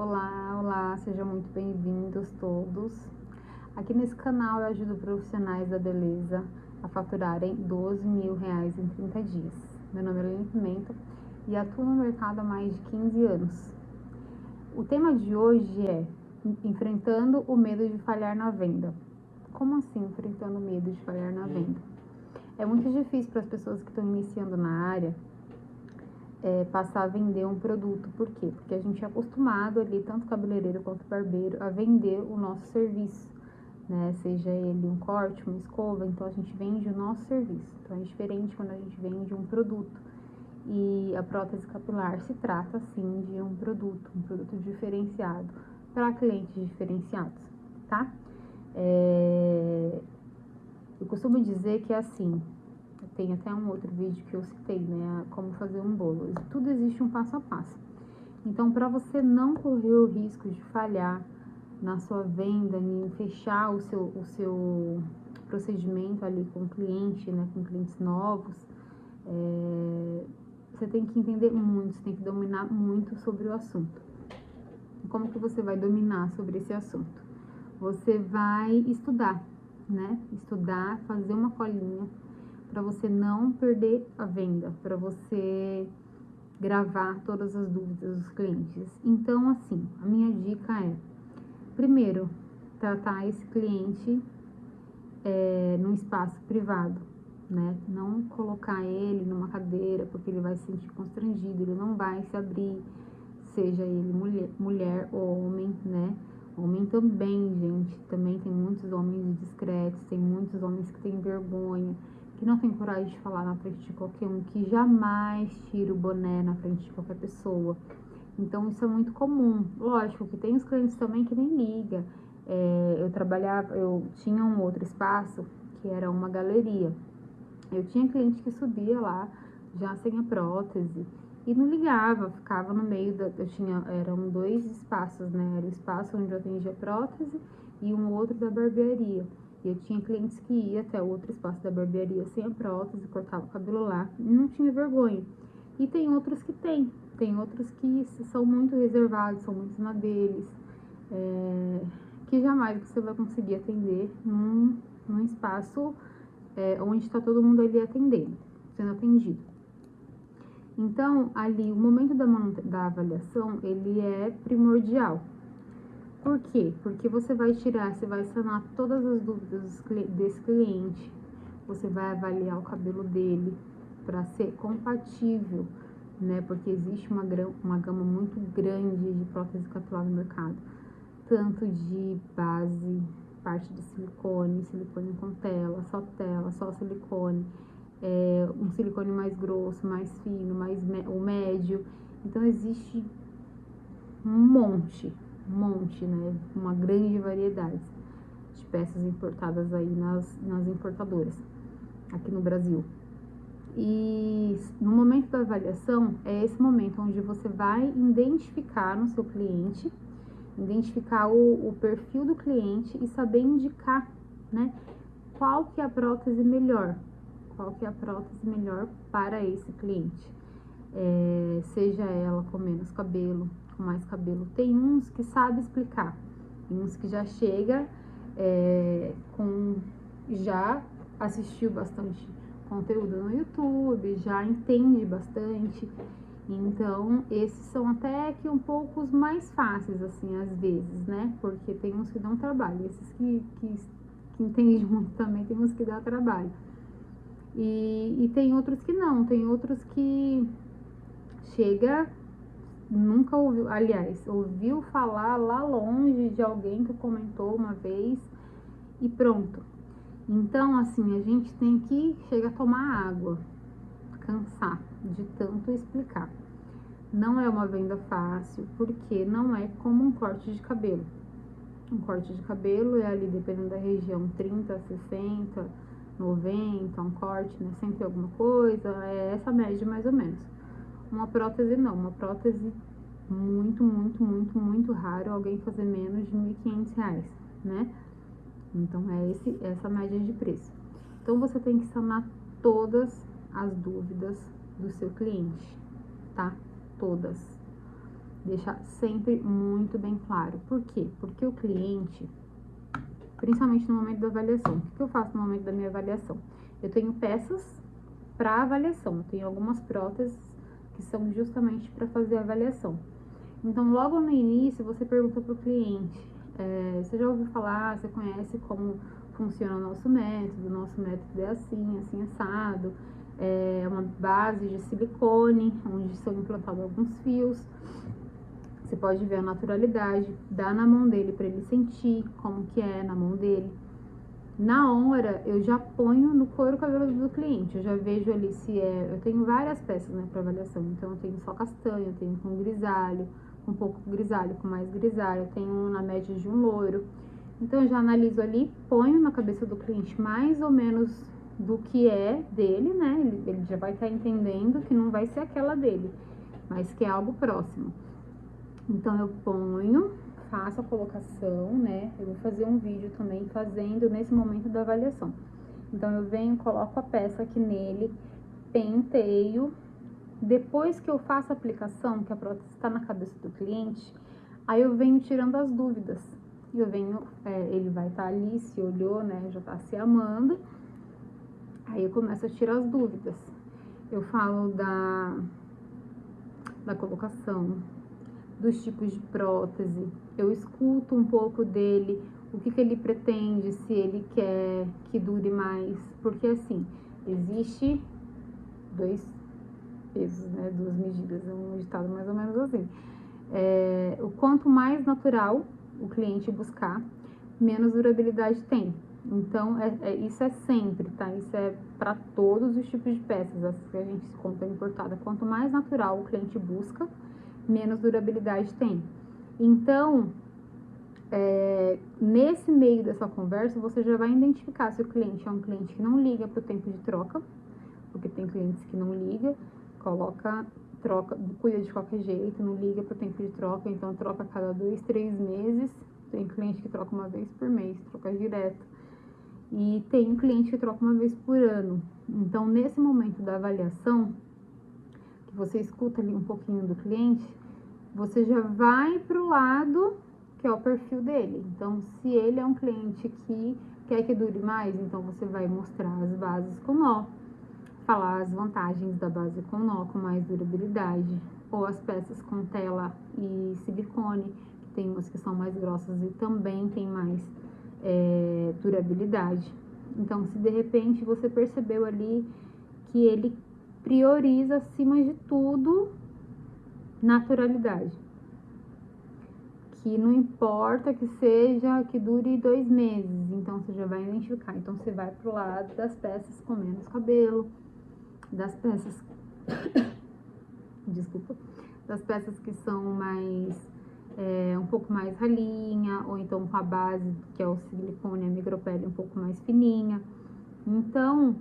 Olá, olá, sejam muito bem-vindos todos. Aqui nesse canal eu ajudo profissionais da beleza a faturarem R$12 mil em 30 dias. Meu nome é Aline Pimenta e atuo no mercado há mais de 15 anos. O tema de hoje é enfrentando o medo de falhar na venda. Como assim enfrentando o medo de falhar na venda? É muito difícil para as pessoas que estão iniciando na área passar a vender um produto. Por quê? Porque a gente é acostumado ali, tanto cabeleireiro quanto barbeiro, a vender o nosso serviço, né? Seja ele um corte, uma escova, então a gente vende o nosso serviço. Então é diferente quando a gente vende um produto. E a prótese capilar se trata, sim, de um produto diferenciado para clientes diferenciados, tá? Eu costumo dizer que é assim, tem até um outro vídeo que eu citei, né, como fazer um bolo. Tudo existe um passo a passo. Então, para você não correr o risco de falhar na sua venda, em fechar o seu procedimento ali com o cliente, né, com clientes novos, você tem que entender muito, você tem que dominar muito sobre o assunto. E como que você vai dominar sobre esse assunto? Você vai estudar, né? Estudar, fazer uma colinha, para você não perder a venda, para você gravar todas as dúvidas dos clientes. Então, assim, a minha dica é, primeiro, tratar esse cliente num espaço privado, né? Não colocar ele numa cadeira, porque ele vai se sentir constrangido, ele não vai se abrir, seja ele mulher ou homem, né? Homem também, gente, também tem muitos homens discretos, tem muitos homens que têm vergonha, que não tem coragem de falar na frente de qualquer um, que jamais tira o boné na frente de qualquer pessoa. Então, isso é muito comum. Lógico que tem os clientes também que nem liga. Eu tinha um outro espaço que era uma galeria. Eu tinha cliente que subia lá já sem a prótese e não ligava, ficava no meio eram dois espaços, né? Era o espaço onde eu atendia prótese e um outro da barbearia. E eu tinha clientes que iam até o outro espaço da barbearia sem a prótese, cortava o cabelo lá e não tinha vergonha. E tem outros que tem outros que são muito reservados, são muito na deles, que jamais você vai conseguir atender num espaço onde está todo mundo ali sendo atendido. Então, ali, o momento da avaliação, ele é primordial. Por quê? Porque você vai sanar todas as dúvidas desse cliente, você vai avaliar o cabelo dele para ser compatível, né? Porque existe uma gama muito grande de prótese capilar no mercado, tanto de base, parte de silicone com tela, só silicone, um silicone mais grosso, mais fino, o médio. Então existe um monte, né? Uma grande variedade de peças importadas aí nas importadoras aqui no Brasil. E no momento da avaliação, é esse momento onde você vai identificar no seu cliente, identificar o perfil do cliente e saber indicar, né, qual que é a prótese melhor para esse cliente. Seja ela com menos cabelo, com mais cabelo. Tem uns que sabe explicar, tem uns que já chega já assistiu bastante conteúdo no YouTube, já entende bastante. Então, esses são até que um pouco os mais fáceis, assim, às vezes, né? Porque tem uns que dão trabalho, esses que entendem muito também, tem uns que dá trabalho. E tem outros que não, tem outros que chega, nunca ouviu, aliás, ouviu falar lá longe de alguém que comentou uma vez e pronto. Então, assim, a gente tem que chegar a tomar água, cansar de tanto explicar. Não é uma venda fácil, porque não é como um corte de cabelo. Um corte de cabelo é ali, dependendo da região, 30, 60, 90, um corte, né? Sempre alguma coisa, é essa média mais ou menos. Uma prótese não, uma prótese muito raro alguém fazer menos de R$1.500, né? Então, essa média de preço. Então, você tem que sanar todas as dúvidas do seu cliente, tá? Todas. Deixar sempre muito bem claro. Por quê? Porque o cliente, principalmente no momento da avaliação, o que eu faço no momento da minha avaliação? Eu tenho peças para avaliação, eu tenho algumas próteses que são justamente para fazer a avaliação. Então, logo no início, você pergunta para o cliente, você já ouviu falar, você conhece como funciona o nosso método é assim, assim, assado, é uma base de silicone, onde são implantados alguns fios. Você pode ver a naturalidade, dá na mão dele para ele sentir como que é na mão dele. Na hora, eu já ponho no couro cabeludo do cliente, eu já vejo ali se eu tenho várias peças, né, para avaliação, então eu tenho só castanho, eu tenho com grisalho, com pouco grisalho, com mais grisalho, eu tenho na média de um loiro. Então eu já analiso ali, ponho na cabeça do cliente mais ou menos do que é dele, né, ele já vai estar entendendo que não vai ser aquela dele, mas que é algo próximo. Então, eu ponho, faço a colocação, né? Eu vou fazer um vídeo também fazendo nesse momento da avaliação. Então, eu venho, coloco a peça aqui nele, penteio. Depois que eu faço a aplicação, que a prótese está na cabeça do cliente, aí eu venho tirando as dúvidas. Eu venho, ele vai estar ali, se olhou, né? Já tá se amando. Aí eu começo a tirar as dúvidas. Eu falo da colocação, dos tipos de prótese, eu escuto um pouco dele, o que ele pretende, se ele quer que dure mais, porque assim, existe 2 pesos, né, 2 medidas, é um ditado mais ou menos assim. O quanto mais natural o cliente buscar, menos durabilidade tem. Então, isso é sempre, tá? Isso é para todos os tipos de peças, as que a gente compra importada. Quanto mais natural o cliente busca, menos durabilidade tem. Então, nesse meio dessa conversa, você já vai identificar se o cliente é um cliente que não liga para o tempo de troca, porque tem clientes que não liga, troca, cuida de qualquer jeito, não liga para o tempo de troca, então troca a cada 2, 3 meses. Tem cliente que troca uma vez por mês, troca direto. E tem um cliente que troca uma vez por ano. Então, nesse momento da avaliação, que você escuta ali um pouquinho do cliente, você já vai pro lado que é o perfil dele. Então, se ele é um cliente que quer que dure mais, então você vai mostrar as bases com nó, falar as vantagens da base com nó, com mais durabilidade, ou as peças com tela e silicone, que tem umas que são mais grossas e também tem mais durabilidade. Então, se de repente você percebeu ali que ele prioriza acima de tudo naturalidade, que não importa que seja, que dure 2 meses, então você já vai identificar. Então você vai pro lado das peças com menos cabelo, das peças desculpa, das peças que são mais um pouco mais ralinha, ou então com a base, que é o silicone, a micropele um pouco mais fininha. Então,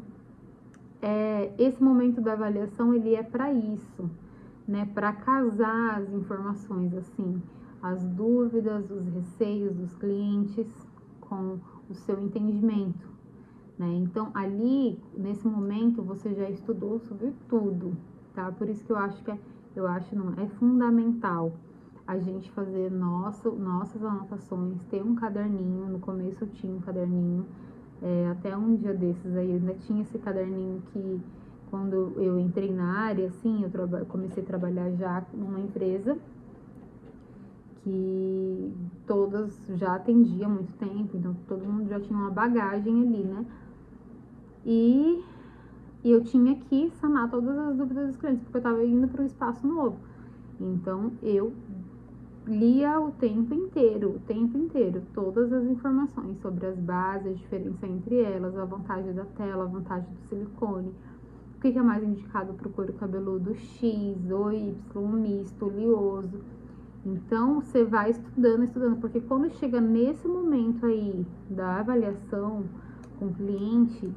esse momento da avaliação, ele é para isso, né? Para casar as informações, assim, as dúvidas, os receios dos clientes com o seu entendimento, né? Então, ali, nesse momento, você já estudou sobre tudo, tá? Por isso que é fundamental a gente fazer nossas anotações, ter um caderninho. No começo eu tinha um caderninho, até um dia desses aí, eu ainda tinha esse caderninho que, quando eu entrei na área, assim, eu comecei a trabalhar já numa empresa que todas já atendia há muito tempo, então todo mundo já tinha uma bagagem ali, né? E eu tinha que sanar todas as dúvidas dos clientes, porque eu estava indo para um espaço novo. Então, eu lia o tempo inteiro, todas as informações sobre as bases, a diferença entre elas, a vantagem da tela, a vantagem do silicone, o que é mais indicado para o couro cabeludo, X ou Y, misto, oleoso. Então, você vai estudando, porque quando chega nesse momento aí da avaliação com o cliente,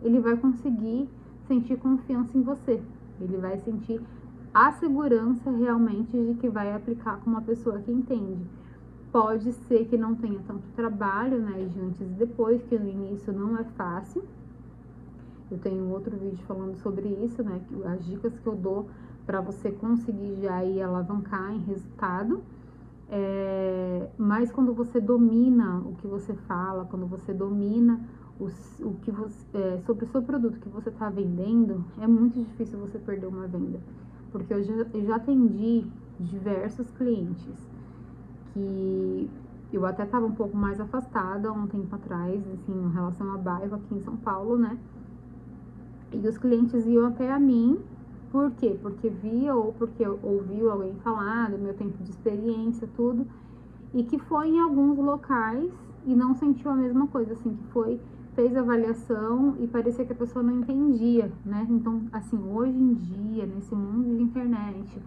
ele vai conseguir sentir confiança em você, ele vai sentir a segurança realmente de que vai aplicar com uma pessoa que entende. Pode ser que não tenha tanto trabalho, né, de antes e depois, que no início não é fácil. Eu tenho outro vídeo falando sobre isso, né, as dicas que eu dou para você conseguir já ir alavancar em resultado. Mas quando você domina o que você fala, quando você domina o que você, sobre o seu produto que você está vendendo, é muito difícil você perder uma venda. Porque eu já atendi diversos clientes que eu até estava um pouco mais afastada há um tempo atrás, assim, em relação a bairro aqui em São Paulo, né? E os clientes iam até a mim, por quê? Porque via ou porque ouviu alguém falar do meu tempo de experiência, tudo, e que foi em alguns locais e não sentiu a mesma coisa, assim, que foi, fez avaliação e parecia que a pessoa não entendia, né? Então, assim, hoje em dia, nesse mundo de internet,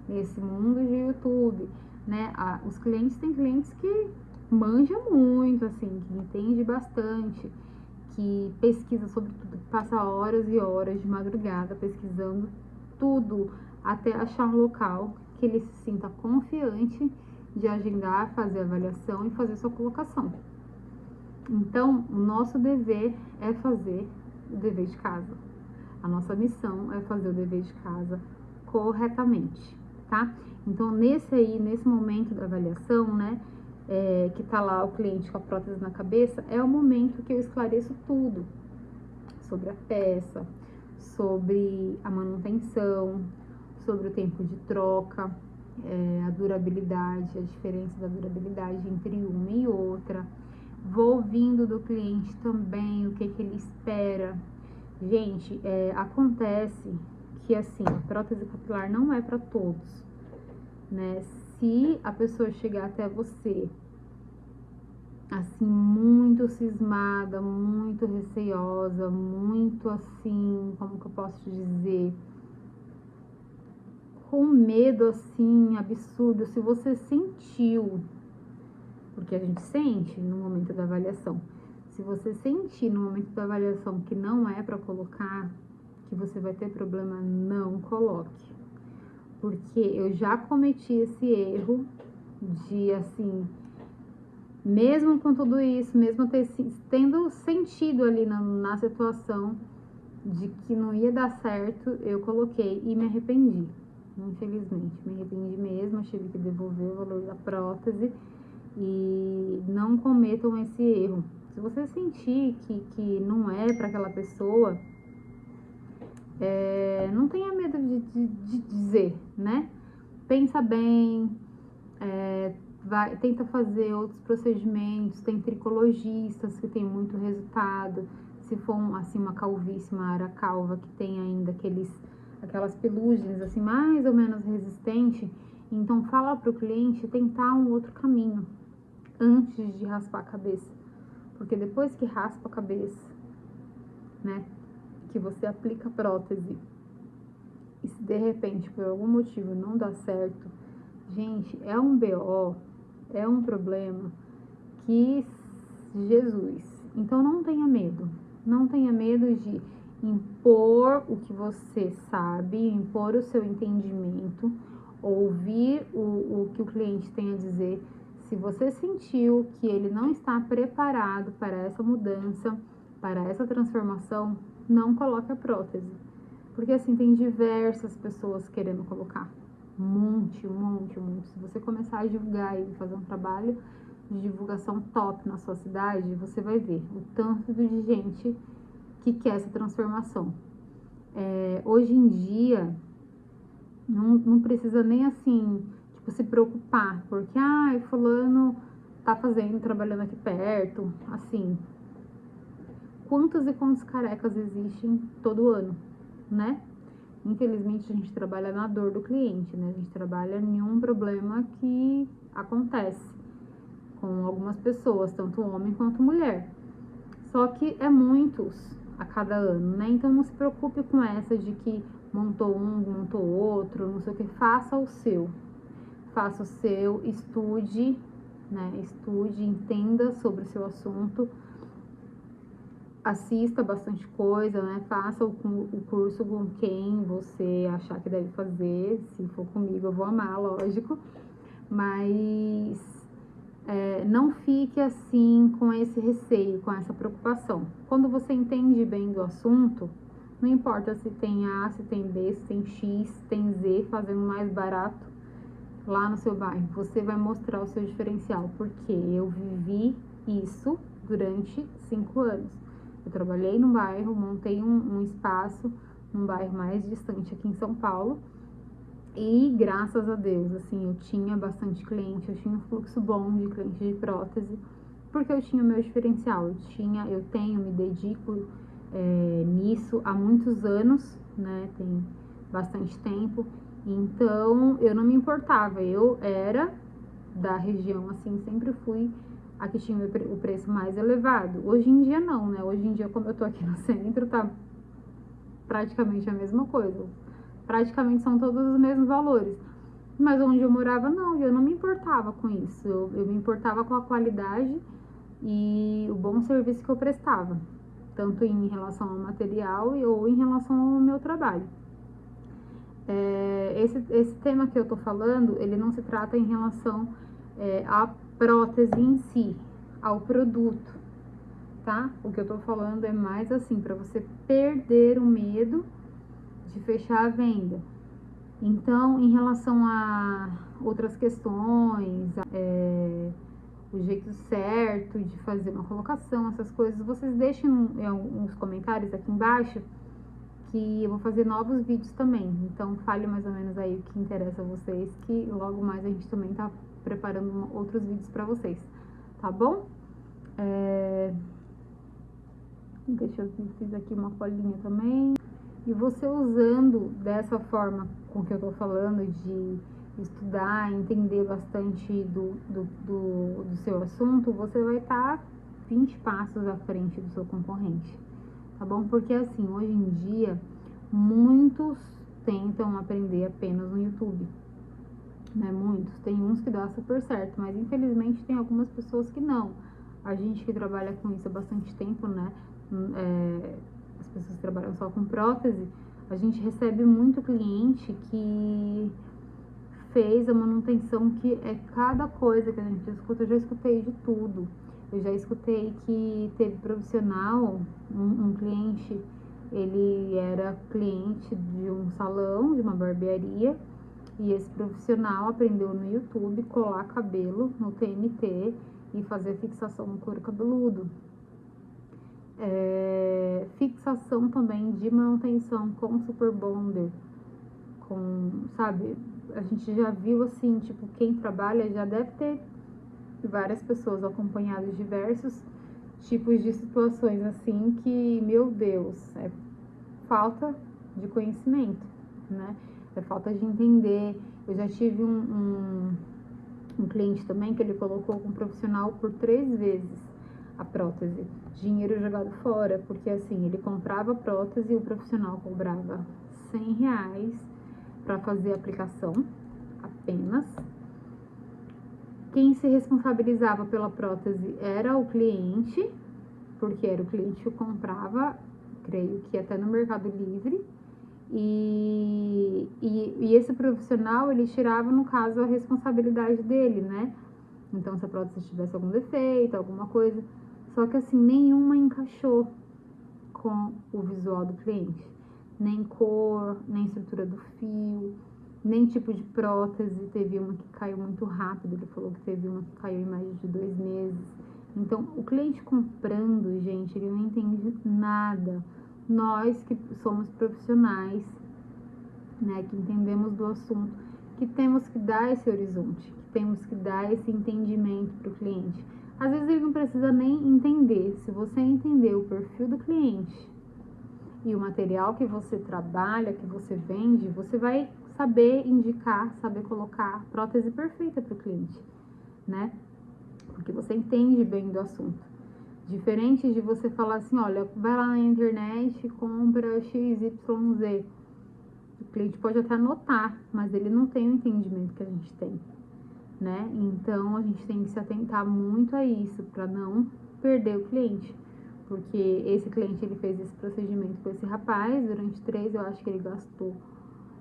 nesse mundo de YouTube, né? Os clientes, tem clientes que manjam muito, assim, que entende bastante, que pesquisa sobre tudo, que passa horas e horas de madrugada pesquisando tudo até achar um local que ele se sinta confiante de agendar, fazer avaliação e fazer sua colocação. Então, o nosso dever é fazer o dever de casa. A nossa missão é fazer o dever de casa corretamente, tá? Então, nesse momento da avaliação, né, que tá lá o cliente com a prótese na cabeça, é o momento que eu esclareço tudo sobre a peça, sobre a manutenção, sobre o tempo de troca, a durabilidade, a diferença da durabilidade entre uma e outra. Vou ouvindo do cliente também o que ele espera. Gente, acontece que assim, a prótese capilar não é para todos, né? Se a pessoa chegar até você assim, muito cismada, muito receosa, muito assim, como que eu posso te dizer, com medo assim, absurdo, se você sentiu, porque a gente sente no momento da avaliação, se você sentir no momento da avaliação que não é para colocar, que você vai ter problema, não coloque. Porque eu já cometi esse erro de assim, mesmo com tudo isso, mesmo tendo sentido ali na situação de que não ia dar certo, eu coloquei e me arrependi. Infelizmente, me arrependi mesmo, tive que devolver o valor da prótese e não cometam esse erro. Se você sentir que não é para aquela pessoa, não tenha medo de dizer, né? Pensa bem, tenta fazer outros procedimentos, tem tricologistas que tem muito resultado. Se for assim, uma calvície, uma área calva que tem ainda aquelas pelugens assim mais ou menos resistente, então fala para o cliente tentar um outro caminho antes de raspar a cabeça, porque depois que raspa a cabeça, né, que você aplica a prótese e se de repente por algum motivo não dá certo, gente, é um BO, é um problema que Jesus. Então não tenha medo. Não tenha medo de impor o que você sabe, impor o seu entendimento, ouvir o que o cliente tem a dizer. Se você sentiu que ele não está preparado para essa mudança, para essa transformação, não coloque a prótese. Porque assim, tem diversas pessoas querendo colocar. Um monte. Se você começar a divulgar e fazer um trabalho de divulgação top na sua cidade, você vai ver o tanto de gente que quer essa transformação. Hoje em dia, não precisa nem assim, tipo, se preocupar, porque, fulano tá trabalhando aqui perto, assim. Quantos e quantos carecas existem todo ano, né? Infelizmente, a gente trabalha na dor do cliente, né? A gente trabalha em um problema que acontece com algumas pessoas, tanto homem quanto mulher. Só que é muitos a cada ano, né? Então, não se preocupe com essa de que montou um, montou outro, não sei o que. Faça o seu, estude, né? Estude, entenda sobre o seu assunto, assista bastante coisa, né? Faça o curso com quem você achar que deve fazer. Se for comigo, eu vou amar, lógico. Mas não fique assim com esse receio, com essa preocupação. Quando você entende bem do assunto, Não importa se tem A, se tem B, se tem X, se tem Z, fazendo mais barato lá no seu bairro. Você vai mostrar o seu diferencial, porque eu vivi isso durante 5 anos. Eu trabalhei no bairro, montei um espaço num bairro mais distante aqui em São Paulo, e graças a Deus, assim, eu tinha bastante cliente, eu tinha um fluxo bom de cliente de prótese, porque eu tinha o meu diferencial, me dedico nisso há muitos anos, né, tem bastante tempo, então eu não me importava, eu era da região, assim, sempre fui a que tinha o preço mais elevado. Hoje em dia não, né, hoje em dia, como eu tô aqui no centro, tá praticamente a mesma coisa, praticamente são todos os mesmos valores. Mas onde eu morava, não, eu não me importava com isso. Eu me importava com a qualidade e o bom serviço que eu prestava, tanto em relação ao material ou em relação ao meu trabalho. Esse tema que eu tô falando, ele não se trata em relação à prótese em si, ao produto, tá? O que eu tô falando é mais assim, para você perder o medo de fechar a venda. Então, em relação a outras questões, o jeito certo de fazer uma colocação, essas coisas, vocês deixem uns comentários aqui embaixo, que eu vou fazer novos vídeos também. Então, fale mais ou menos aí o que interessa a vocês, que logo mais a gente também tá preparando outros vídeos para vocês, tá bom? Deixa eu fiz aqui uma colinha também. E você usando dessa forma com que eu tô falando, de estudar, entender bastante do seu assunto, você vai estar 20 passos à frente do seu concorrente, tá bom? Porque assim, hoje em dia, muitos tentam aprender apenas no YouTube, né? Muitos. Tem uns que dá super certo, mas infelizmente tem algumas pessoas que não. A gente que trabalha com isso há bastante tempo, né? As pessoas que trabalham só com prótese, a gente recebe muito cliente que fez a manutenção, que é cada coisa que a gente escuta. Eu já escutei de tudo. Eu já escutei que teve profissional, um cliente, ele era cliente de um salão, de uma barbearia, e esse profissional aprendeu no YouTube colar cabelo no TNT e fazer fixação no couro cabeludo. Fixação também de manutenção com super bonder, sabe, a gente já viu assim, tipo, quem trabalha já deve ter várias pessoas acompanhado diversos tipos de situações assim que, meu Deus, é falta de conhecimento, né, é falta de entender. Eu já tive um cliente também que ele colocou com um profissional por 3 vezes a prótese, dinheiro jogado fora, porque assim, ele comprava a prótese e o profissional cobrava R$100 para fazer a aplicação apenas. Quem se responsabilizava pela prótese era o cliente, porque era o cliente que comprava, creio que até no Mercado Livre, e esse profissional, ele tirava, no caso, a responsabilidade dele, né? Então, se a prótese tivesse algum defeito, alguma coisa, só que assim, nenhuma encaixou com o visual do cliente, nem cor, nem estrutura do fio, nem tipo de prótese. Teve uma que caiu muito rápido, ele falou que teve uma que caiu em mais de 2 meses. Então, o cliente comprando, gente, ele não entende nada. Nós que somos profissionais, né, que entendemos do assunto, que temos que dar esse horizonte, que temos que dar esse entendimento para o cliente. Às vezes ele não precisa nem entender. Se você entender o perfil do cliente e o material que você trabalha, que você vende, você vai saber indicar, saber colocar a prótese perfeita para o cliente, né? Porque você entende bem do assunto. Diferente de você falar assim, olha, vai lá na internet e compra XYZ. O cliente pode até anotar, mas ele não tem o entendimento que a gente tem, né? Então, a gente tem que se atentar muito a isso, para não perder o cliente. Porque esse cliente, ele fez esse procedimento com esse rapaz, durante 3, eu acho que ele gastou,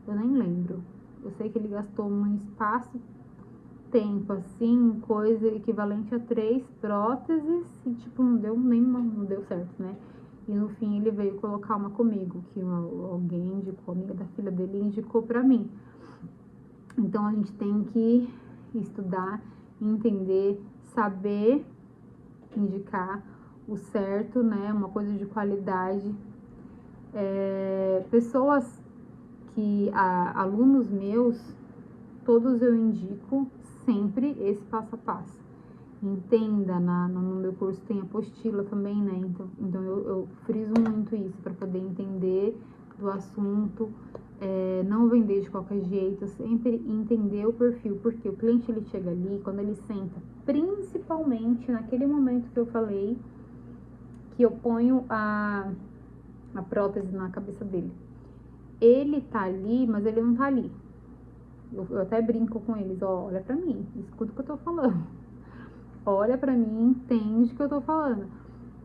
eu nem lembro. Eu sei que ele gastou um espaço-tempo, assim, coisa equivalente a 3 próteses, e tipo, não deu certo, né? E no fim ele veio colocar uma comigo, que alguém indicou, amiga da filha dele indicou pra mim. Então a gente tem que estudar, entender, saber indicar o certo, né? Uma coisa de qualidade. Pessoas alunos meus, todos eu indico sempre esse passo a passo. Entenda, no meu curso tem apostila também, né? Então eu friso muito isso para poder entender do assunto, não vender de qualquer jeito, sempre entender o perfil, porque o cliente ele chega ali, quando ele senta, principalmente naquele momento que eu falei, que eu ponho a prótese na cabeça dele. Ele tá ali, mas ele não tá ali. Eu até brinco com eles, ó, olha pra mim, escuta o que eu tô falando. Olha pra mim, entende o que eu tô falando.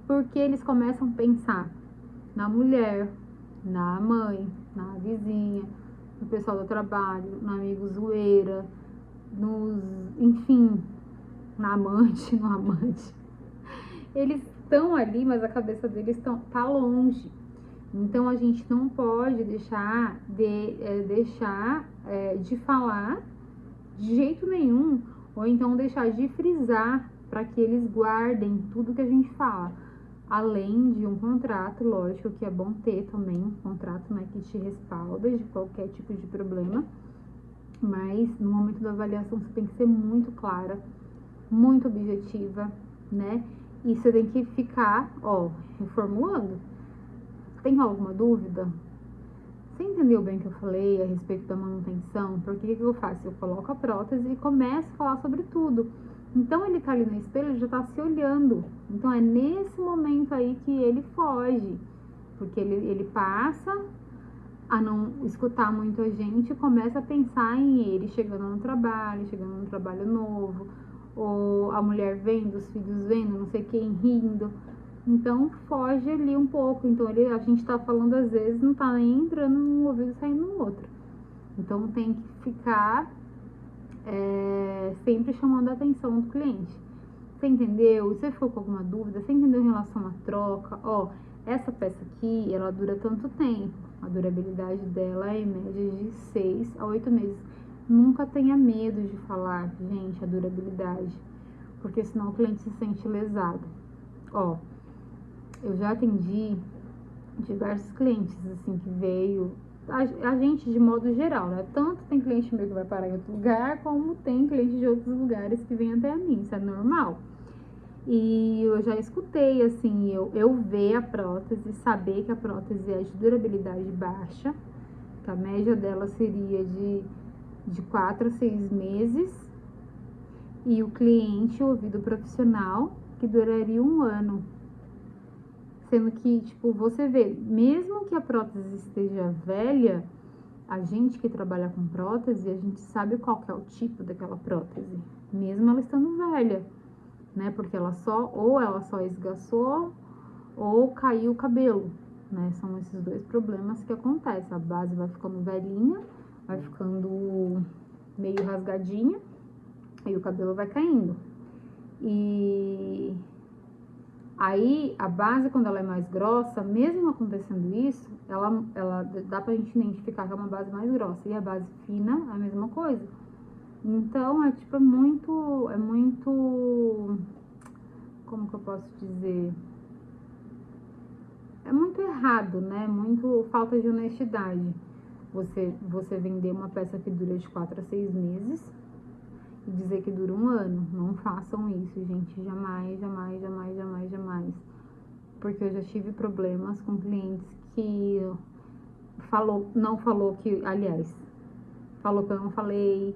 Porque eles começam a pensar na mulher, na mãe, na vizinha, no pessoal do trabalho, no amigo zoeira, enfim, na amante, no amante. Eles estão ali, mas a cabeça deles tá longe. Então a gente não pode deixar de falar de jeito nenhum, ou então deixar de frisar para que eles guardem tudo que a gente fala. Além de um contrato, lógico que é bom ter também um contrato, né, que te respalda de qualquer tipo de problema, mas no momento da avaliação você tem que ser muito clara, muito objetiva, né? E você tem que ficar, reformulando. Tem alguma dúvida? Você entendeu bem o que eu falei a respeito da manutenção? Porque o que eu faço? Eu coloco a prótese e começo a falar sobre tudo. Então ele tá ali no espelho, ele já tá se olhando. Então é nesse momento aí que ele foge. Porque ele passa a não escutar muito a gente e começa a pensar em ele chegando no trabalho novo, ou a mulher vendo, os filhos vendo, não sei quem rindo. Então foge ali um pouco. Então a gente tá falando às vezes, não tá nem entrando num ouvido e saindo no outro. Então tem que ficar sempre chamando a atenção do cliente. Você entendeu? Você ficou com alguma dúvida? Você entendeu em relação à troca? Essa peça aqui, ela dura tanto tempo. A durabilidade dela é em média de 6 a 8 meses. Nunca tenha medo de falar, gente, a durabilidade, porque senão o cliente se sente lesado. Eu já atendi diversos clientes, assim, que veio, a gente de modo geral, né? Tanto tem cliente meu que vai parar em outro lugar, como tem cliente de outros lugares que vem até a mim, isso é normal. E eu já escutei, assim, eu ver a prótese, saber que a prótese é de durabilidade baixa, que a média dela seria de 4 a 6 meses, e o cliente, o ouvido profissional, que duraria 1 ano. Sendo que, tipo, você vê, mesmo que a prótese esteja velha, a gente que trabalha com prótese, a gente sabe qual que é o tipo daquela prótese, mesmo ela estando velha, né? Porque ela só esgaçou ou caiu o cabelo, né? São esses dois problemas que acontecem. A base vai ficando velhinha, vai ficando meio rasgadinha e o cabelo vai caindo. E aí, a base, quando ela é mais grossa, mesmo acontecendo isso, ela dá pra gente identificar que é uma base mais grossa. E a base fina é a mesma coisa. Então, é muito, como que eu posso dizer? É muito errado, né? Muito falta de honestidade. Você vender uma peça que dura de 4 a 6 meses e dizer que dura 1 ano. Não façam isso, gente. Jamais, jamais, jamais, jamais, jamais. Porque eu já tive problemas com clientes que não falou que, aliás, falou que eu não falei,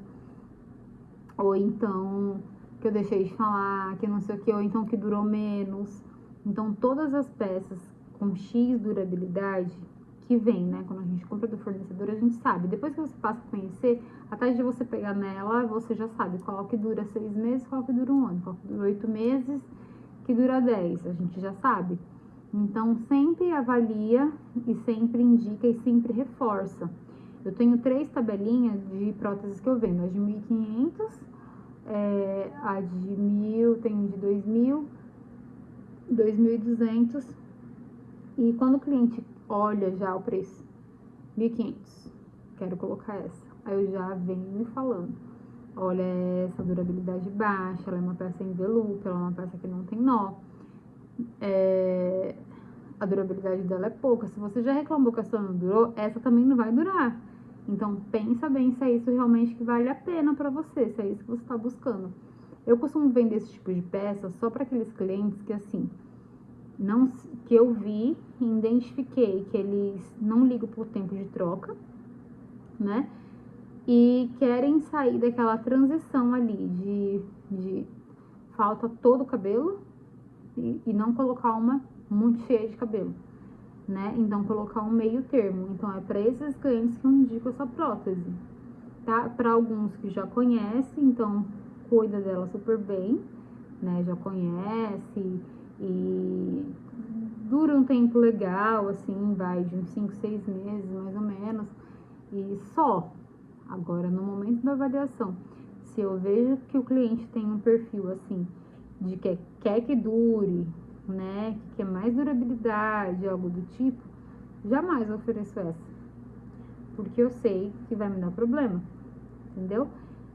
ou então que eu deixei de falar, que não sei o que, ou então que durou menos. Então, todas as peças com X durabilidade que vem, né? Quando a gente compra do fornecedor, a gente sabe. Depois que você passa a conhecer, até de você pegar nela, você já sabe qual que dura 6 meses, qual que dura 1 ano, qual que dura 8 meses, que dura 10. A gente já sabe. Então, sempre avalia e sempre indica e sempre reforça. Eu tenho 3 tabelinhas de próteses que eu vendo. A de 1.500, a de 1.000, tenho de 2.000, 2.200 E quando o cliente olha já o preço, 1.500, quero colocar essa. Aí eu já venho me falando, olha, essa durabilidade baixa, ela é uma peça em veludo, ela é uma peça que não tem nó, a durabilidade dela é pouca. Se você já reclamou que a sua não durou, essa também não vai durar. Então pensa bem se é isso realmente que vale a pena para você, se é isso que você está buscando. Eu costumo vender esse tipo de peça só para aqueles clientes que assim, não, que eu vi e identifiquei que eles não ligam por tempo de troca, né? E querem sair daquela transição ali de falta todo o cabelo e não colocar uma muito cheia de cabelo, né? Então colocar um meio termo. Então é para esses clientes que eu indico essa prótese, tá? Para alguns que já conhecem, então cuida dela super bem, né? Já conhece e dura um tempo legal, assim, vai de uns 5, 6 meses mais ou menos, e só. Agora, no momento da avaliação, se eu vejo que o cliente tem um perfil assim, de que quer que dure, né, que quer mais durabilidade, algo do tipo, jamais ofereço essa, porque eu sei que vai me dar problema, entendeu?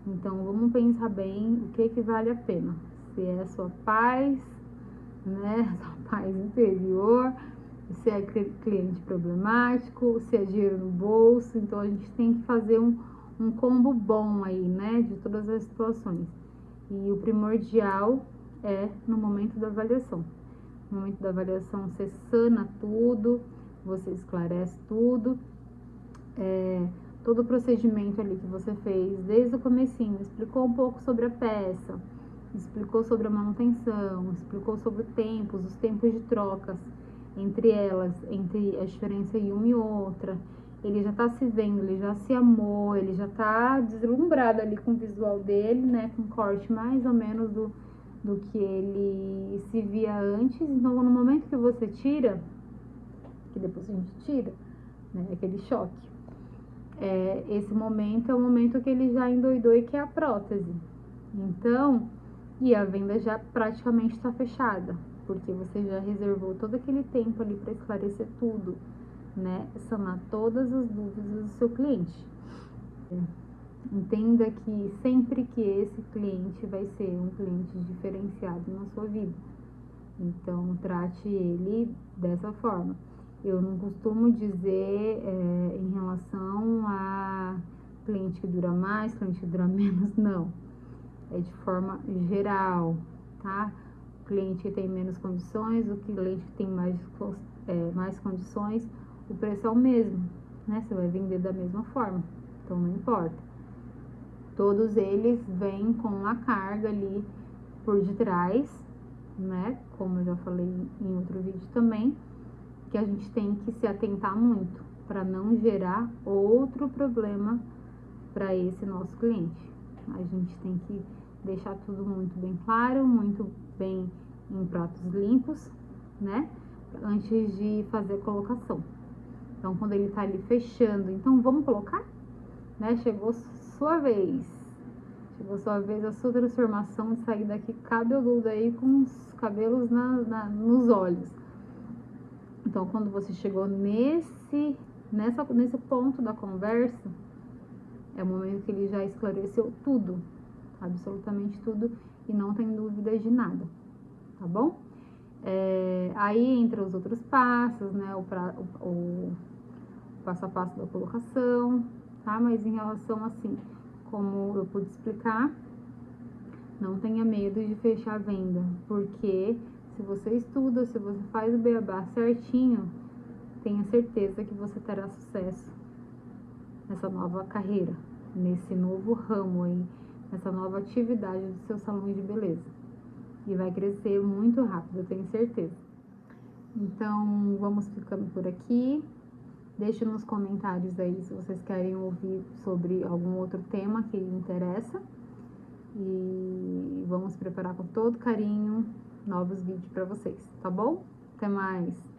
Então, vamos pensar bem o que vale a pena. Se é a sua paz, né, sua paz interior, se é cliente problemático, se é dinheiro no bolso. Então, a gente tem que fazer um combo bom aí, né, de todas as situações. E o primordial é no momento da avaliação. No momento da avaliação, você sana tudo, você esclarece tudo, todo o procedimento ali que você fez desde o comecinho, explicou um pouco sobre a peça, explicou sobre a manutenção, explicou sobre os tempos de trocas entre elas, entre a diferença de uma e outra. Ele já tá se vendo, ele já se amou, ele já tá deslumbrado ali com o visual dele, né, com corte mais ou menos do que ele se via antes. Então, no momento que você tira, que depois a gente tira, né, aquele choque, esse momento é o momento que ele já endoidou e quer a prótese. Então, e a venda já praticamente está fechada, porque você já reservou todo aquele tempo ali para esclarecer tudo, né? Sanar todas as dúvidas do seu cliente. Entenda que sempre que esse cliente vai ser um cliente diferenciado na sua vida. Então, trate ele dessa forma. Eu não costumo dizer em relação a cliente que dura mais, cliente que dura menos, não. É de forma geral, tá? O cliente que tem menos condições, o cliente que tem mais condições, o preço é o mesmo, né? Você vai vender da mesma forma, então não importa. Todos eles vêm com a carga ali por detrás, né? Como eu já falei em outro vídeo também, que a gente tem que se atentar muito para não gerar outro problema para esse nosso cliente. A gente tem que deixar tudo muito bem claro, muito bem em pratos limpos, né? Antes de fazer a colocação. Então, quando ele tá ali fechando, então vamos colocar, né? Chegou sua vez. Chegou sua vez a sua transformação de sair daqui cabeludo aí com os cabelos nos olhos. Então, quando você chegou nesse ponto da conversa, é o momento que ele já esclareceu tudo, absolutamente tudo, e não tem dúvidas de nada, tá bom? Aí entra os outros passos, né? O passo a passo da colocação, tá? Mas em relação assim, como eu pude explicar, não tenha medo de fechar a venda, porque se você estuda, se você faz o beabá certinho, tenha certeza que você terá sucesso nessa nova carreira, nesse novo ramo aí, nessa nova atividade do seu salão de beleza. E vai crescer muito rápido, eu tenho certeza. Então, vamos ficando por aqui. Deixe nos comentários aí se vocês querem ouvir sobre algum outro tema que lhe interessa. E vamos preparar com todo carinho novos vídeos para vocês, tá bom? Até mais!